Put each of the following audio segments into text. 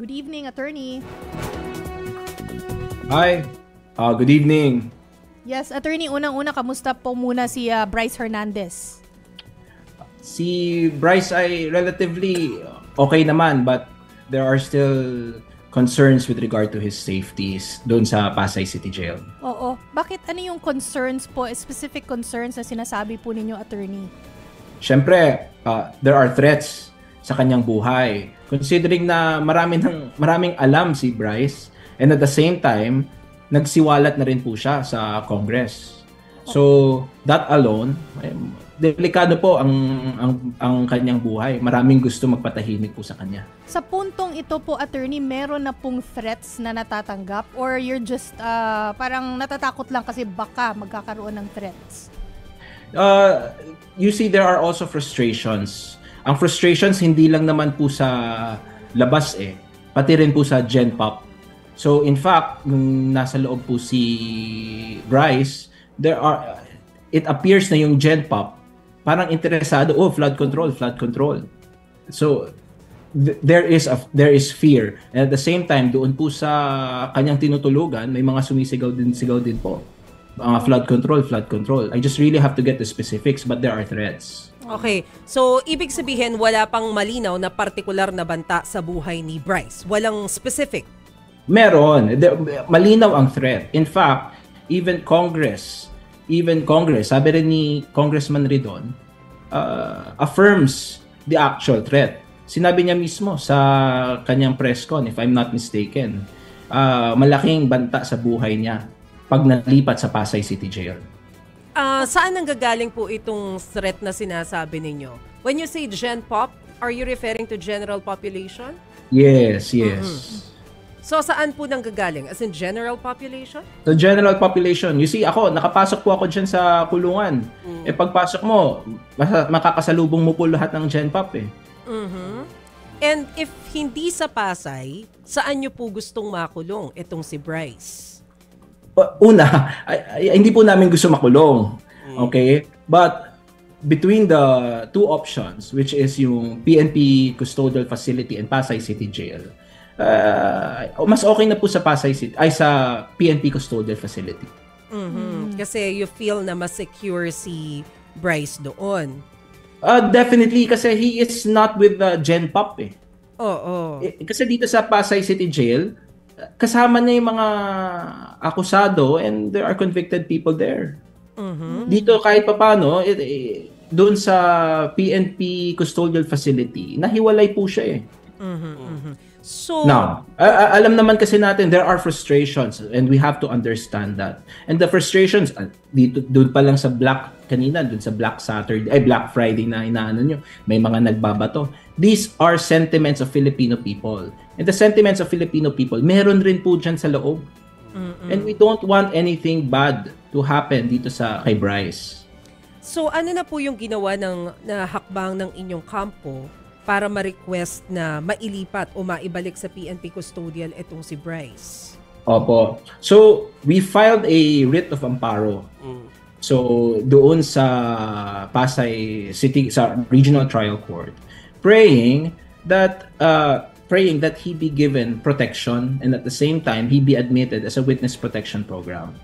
Good evening, attorney. Hi. Good evening. Yes, attorney, unang-una, kamusta po muna si Bryce Hernandez? Si Bryce ay relatively okay naman, but there are still concerns with regard to his safeties doon sa Pasay City Jail. Oo. Bakit? Ano yung concerns po, specific concerns na sinasabi po ninyo, attorney? Siyempre, there are threats sa kanyang buhay. Considering na maraming alam si Bryce, and at the same time, nagsiwalat na rin po siya sa Congress. So, that alone, delikado po ang kanyang buhay. Maraming gusto magpatahimik po sa kanya. Sa puntong ito po, attorney, meron na pong threats na natatanggap or you're just parang natatakot lang kasi baka magkakaroon ng threats? You see, there are also frustrations. Ang frustrations hindi lang naman po sa labas pati rin po sa Gen Pop. So in fact, nung nasa loob po si Bryce, it appears na yung Gen Pop parang interesado, flood control. So there is fear. And at the same time, doon po sa kanyang tinutulugan, may mga sumisigaw din po. Flood control. I just really have to get the specifics, but there are threats. Okay. So, ibig sabihin, wala pang malinaw na partikular na banta sa buhay ni Bryce. Walang specific. Meron. Malinaw ang threat. In fact, even Congress, sabi rin ni Congressman Ridon, affirms the actual threat. Sinabi niya mismo sa kanyang press con, if I'm not mistaken, malaking banta sa buhay niya pag nalipat sa Pasay City Jail. Saan nanggagaling po itong threat na sinasabi ninyo? When you say Gen Pop, are you referring to general population? Yes. So, saan po nanggagaling? As in general population? So, general population. You see, nakapasok po ako dyan sa kulungan. Pagpasok mo, makakasalubong mo po lahat ng Gen Pop And if hindi sa Pasay, saan nyo po gustong makulong itong si Bryce? Una, hindi po namin gusto makulong. Okay? But between the two options, which is yung PNP Custodial Facility and Pasay City Jail, mas okay na po sa Pasay City ay sa PNP Custodial Facility. Kasi you feel na mas secure si Bryce doon. Definitely, kasi he is not with the Gen Pop Oo. Kasi dito sa Pasay City Jail, kasama niya yung mga akusado and there are convicted people there. Dito kahit papaano, doon sa PNP Custodial Facility, nahiwalay po siya So, now, alam naman kasi natin there are frustrations and we have to understand that. And the frustrations dito doon pa lang sa Black Friday na inaano nyo, may mga nagbabato. These are sentiments of Filipino people. And the sentiments of Filipino people, meron rin po dyan sa loob. And we don't want anything bad to happen dito kay Bryce. So, ano na po yung ginawa na hakbang ng inyong kampo para ma-request na mailipat o maibalik sa PNP Custodial itong si Bryce? Opo. So, we filed a writ of amparo. So, doon sa Pasay City, sa Regional Trial Court, praying that he be given protection and at the same time, he be admitted as a witness protection program.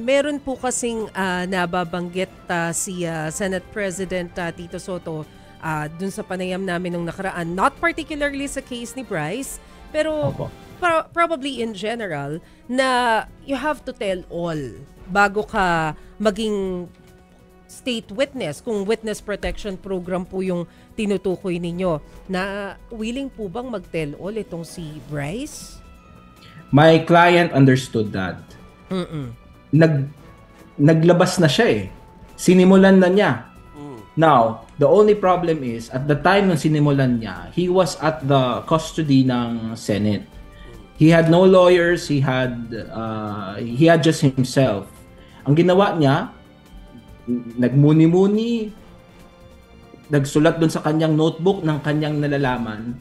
Meron po kasing nababanggit si Senate President Tito Soto dun sa panayam namin nung nakaraan, not particularly sa case ni Bryce, pero probably in general, na you have to tell all bago ka maging state witness, kung witness protection program po yung tinutukoy ninyo. Na willing po bang mag-tell all itong si Bryce? My client understood that. Naglabas na siya Sinimulan na niya. Now, the only problem is, at the time nung sinimulan niya, he was at the custody ng Senate. He had no lawyers, he had just himself. Ang ginawa niya, nagmuni-muni, nagsulat dun sa kanyang notebook ng kanyang nalalaman,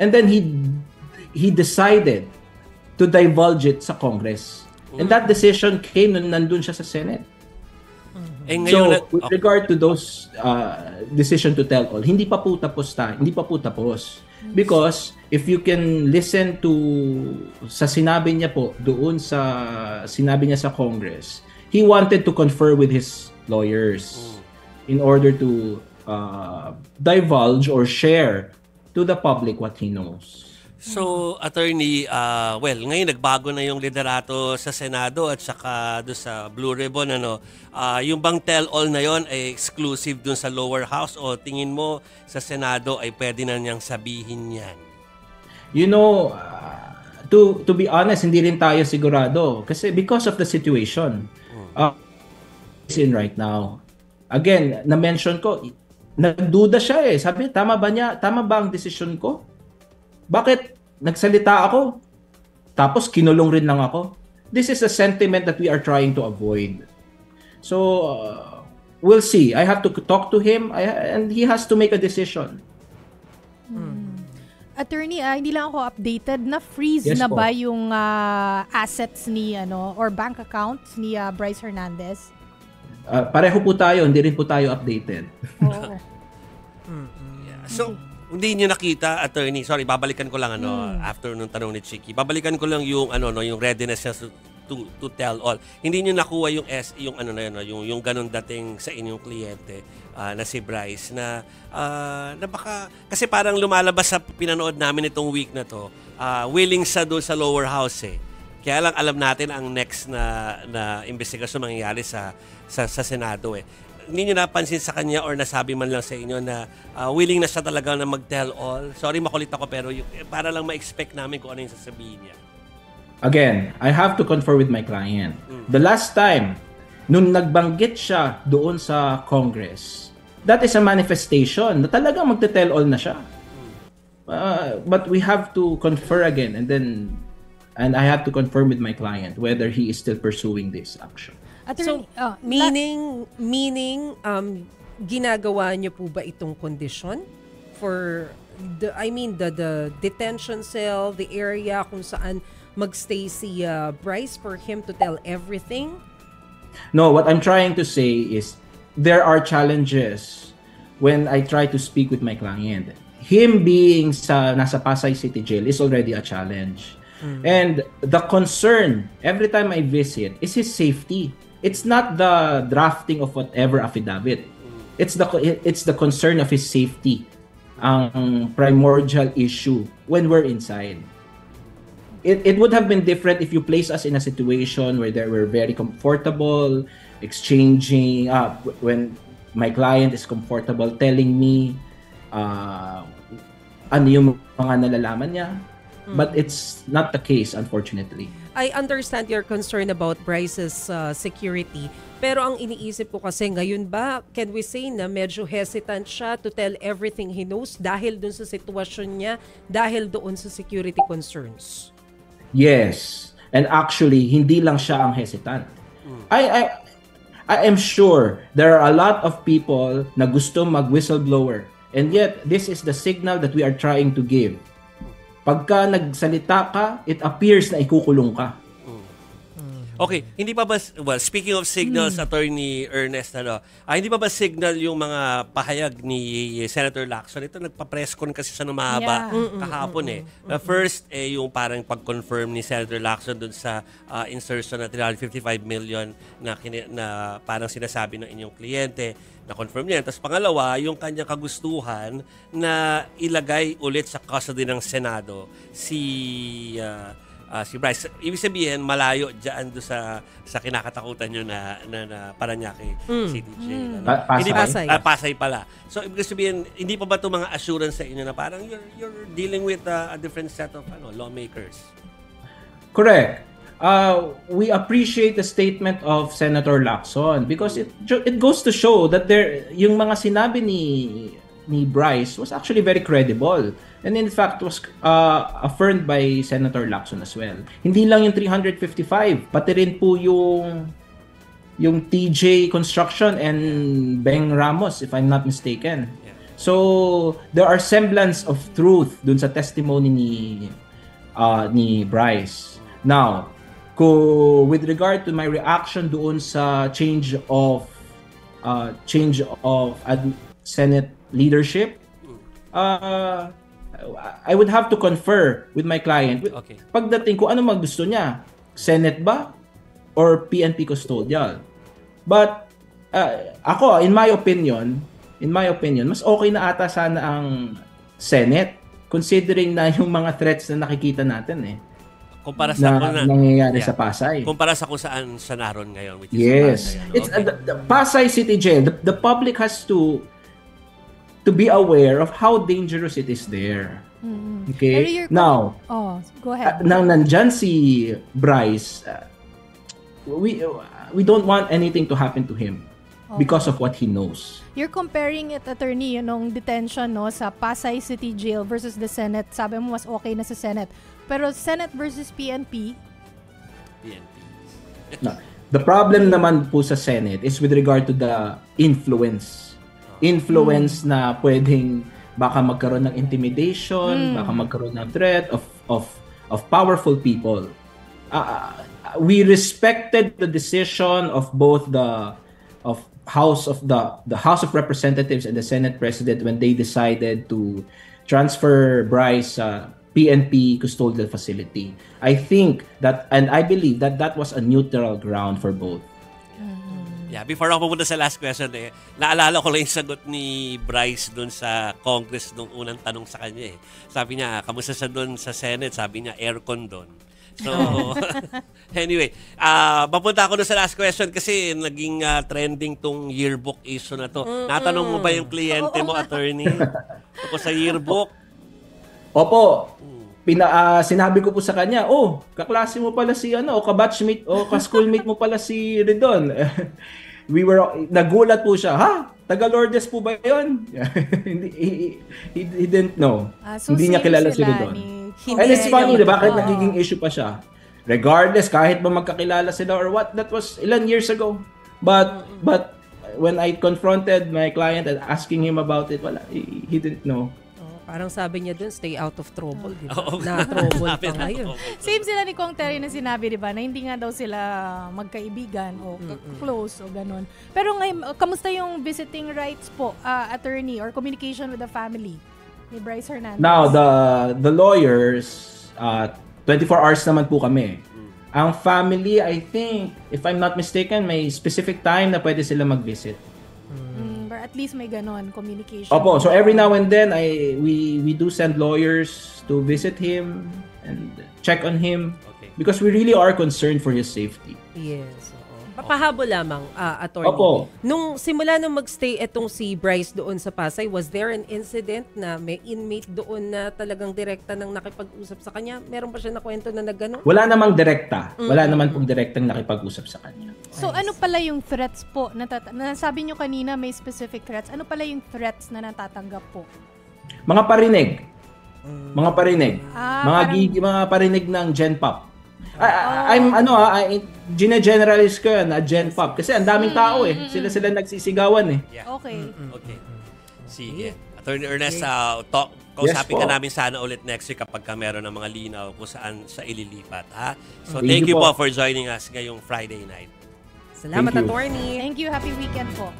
and then he decided to divulge it sa Congress. And that decision came nung nandun siya sa Senate. With regard to those decision to tell all, hindi pa po tapos. Because if you can listen to sa sinabi niya po doon sa sinabi niya sa Congress, he wanted to confer with his lawyers in order to divulge or share to the public what he knows. So, Attorney, ngayon nagbago na yung liderato sa Senado at saka doon sa Blue Ribbon, yung bang tell-all na yon ay exclusive doon sa lower house o tingin mo sa Senado ay pwede na niyang sabihin yan? You know, to be honest, hindi rin tayo sigurado kasi because of the situation is in right now. Again, na-mention ko, nagduda siya eh. Sabi, tama ba ang decision ko? Bakit nagsalita ako? Tapos kinulong rin lang ako? This is a sentiment that we are trying to avoid. So, we'll see. I have to talk to him and he has to make a decision. Attorney, hindi lang ako updated. Na-freeze na ba yung assets ni or bank accounts ni Bryce Hernandez? Pareho po tayo, hindi rin po tayo updated. Oo. So, hindi niyo nakita, Attorney, sorry, babalikan ko lang after nung tanong ni Chicky. Babalikan ko lang yung yung readiness niya to tell all. Hindi niyo nakuha yung ganun dating sa inyong kliyente na si Bryce na baka kasi parang lumalabas sa pinanood namin itong week na to, willing sa doon sa lower house eh. Kaya lang alam natin ang next na investigasyon mangyayari sa Senado eh. Hindi nyo napansin sa kanya or nasabi man lang sa inyo na willing na siya talaga na mag-tell all? Sorry, makulit ako pero para lang ma-expect namin kung ano yung sasabihin niya. Again, I have to confer with my client. The last time, nung nagbanggit siya doon sa Congress, that is a manifestation na talagang magte-tell all na siya. But we have to confer again and I have to confirm with my client whether he is still pursuing this action. So, meaning, ginagawa niyo po ba itong condition for the detention cell, the area kung saan magstay si Bryce for him to tell everything? No, what I'm trying to say is there are challenges when I try to speak with my client. Him being nasa Pasay City Jail is already a challenge. And the concern every time I visit is his safety. It's not the drafting of whatever affidavit. It's the concern of his safety ang primordial issue when we're inside. It would have been different if you place us in a situation where they were very comfortable exchanging when my client is comfortable telling me ano yung mga nalalaman niya. But it's not the case, unfortunately. I understand your concern about Bryce's security. Pero ang iniisip ko kasi ngayon ba, can we say na medyo hesitant siya to tell everything he knows dahil dun sa sitwasyon niya, dahil doon sa security concerns? Yes. And actually, hindi lang siya ang hesitant. I am sure there are a lot of people na gusto mag-whistleblower. And yet, this is the signal that we are trying to give. Pagka nagsalita ka, it appears na ikukulong ka. Okay, hindi pa ba, speaking of signals, Attorney Ernest, hindi pa ba signal yung mga pahayag ni Senator Lacson? Ito, nagpa-press con kasi siya mahaba kahapon eh. First, yung parang pag-confirm ni Senator Lacson dun sa insertion na 355 million na parang sinasabi ng inyong kliyente, na-confirm niya. Tapos pangalawa, yung kanyang kagustuhan na ilagay ulit sa custody ng Senado si Bryce. Ibig sabihin, malayo dyan do sa kinakatakutan nyo na Parañaque City Jail. Pasay pala. So, ibig sabihin, hindi pa ba ito mga assurance sa inyo na parang you're dealing with a different set of lawmakers? Correct. We appreciate the statement of Senator Lacson because it goes to show that yung mga sinabi ni Bryce was actually very credible and in fact was affirmed by Senator Lacson as well. Hindi lang yung 355, pati rin po yung TJ Construction and Beng Ramos, if I'm not mistaken. Yeah. So there are semblance of truth dun sa testimony ni Bryce. Now, with regard to my reaction doon sa change of Senate leadership, I would have to confer with my client. Okay. Pagdating ko, ano gusto niya? Senate ba? Or PNP custodial? But, ako, in my opinion, mas okay na ata sana ang Senate, considering na yung mga threats na nakikita natin kumpara sa nangyayari sa Pasay. Kumpara sa kung saan siya naroon ngayon, which is yes. Pasay. It's the Pasay City Jail. The public has to be aware of how dangerous it is there. Okay? Now, go ahead. Nang nandyan si Bryce, we don't want anything to happen to him because of what he knows. You're comparing it, attorney, yung detention sa Pasay City Jail versus the Senate. Sabi mo mas okay na sa Senate. Pero Senate versus PNP? No. The problem naman po sa Senate is with regard to the influence. Influence na pwedeng baka magkaroon ng intimidation, baka magkaroon ng threat of powerful people. We respected the decision of both the House of Representatives and the Senate President when they decided to transfer Bryce PNP custodial facility. I think that, and I believe that was a neutral ground for both. Yeah, before ako pumunta sa last question naalala ko lang yung sagot ni Bryce doon sa Congress nung unang tanong sa kanya Sabi niya, kamusta siya doon sa Senate? Sabi niya, aircon doon. So, anyway, papunta ako doon sa last question kasi naging trending tong yearbook issue na to. Natanong mo ba yung kliyente mo, attorney? Ako sa yearbook? Opo. Sinabi ko po sa kanya, kaklase mo pala si kabatchmate o ka-schoolmate mo pala si Redon. Nagulat po siya, taga Lourdes po ba 'yon? he didn't know. So hindi niya kilala si Redon. And it's funny, bakit nagiging issue pa siya? Regardless, kahit ba magkakilala sila or what, that was ilan years ago. But when I confronted my client and asking him about it, he didn't know. Parang sabi niya dun, stay out of trouble. Diba? Na-trouble pa ngayon. Same sila ni Kong Terry na sinabi, diba, na hindi nga daw sila magkaibigan o close o ganun. Pero ngayon, kamusta yung visiting rights po, attorney, or communication with the family ni Bryce Hernandez? Now, the lawyers, 24 hours naman po kami. Ang family, I think, if I'm not mistaken, may specific time na pwede sila mag-visit. At least may ganon, communication. Opo, so every now and then we do send lawyers to visit him and check on him because we really are concerned for his safety. Yes. Papahabol lamang, attorney. Opo. Nung simula nung magstay etong si Bryce doon sa Pasay, was there an incident na may inmate doon na talagang direkta nang nakipag-usap sa kanya? Meron pa siya na kwento na nagganon? Wala namang direkta. Wala naman pong direktang nakipag-usap sa kanya. So ano pala yung threats po? Sabi nyo kanina may specific threats. Ano pala yung threats na natatanggap po? Mga parinig. Mga parinig. Mga parinig ng GenPop. Gine-generalize ko yan, GenPop. Kasi ang daming tao Sila nagsisigawan Okay. Okay. Sige. Attorney Ernest, kausapin ka namin sana ulit next week kapag meron ng mga linaw kung saan sa ililipat. So thank you po for joining us ngayong Friday night. Salamat, attorney. Thank you. Happy weekend po.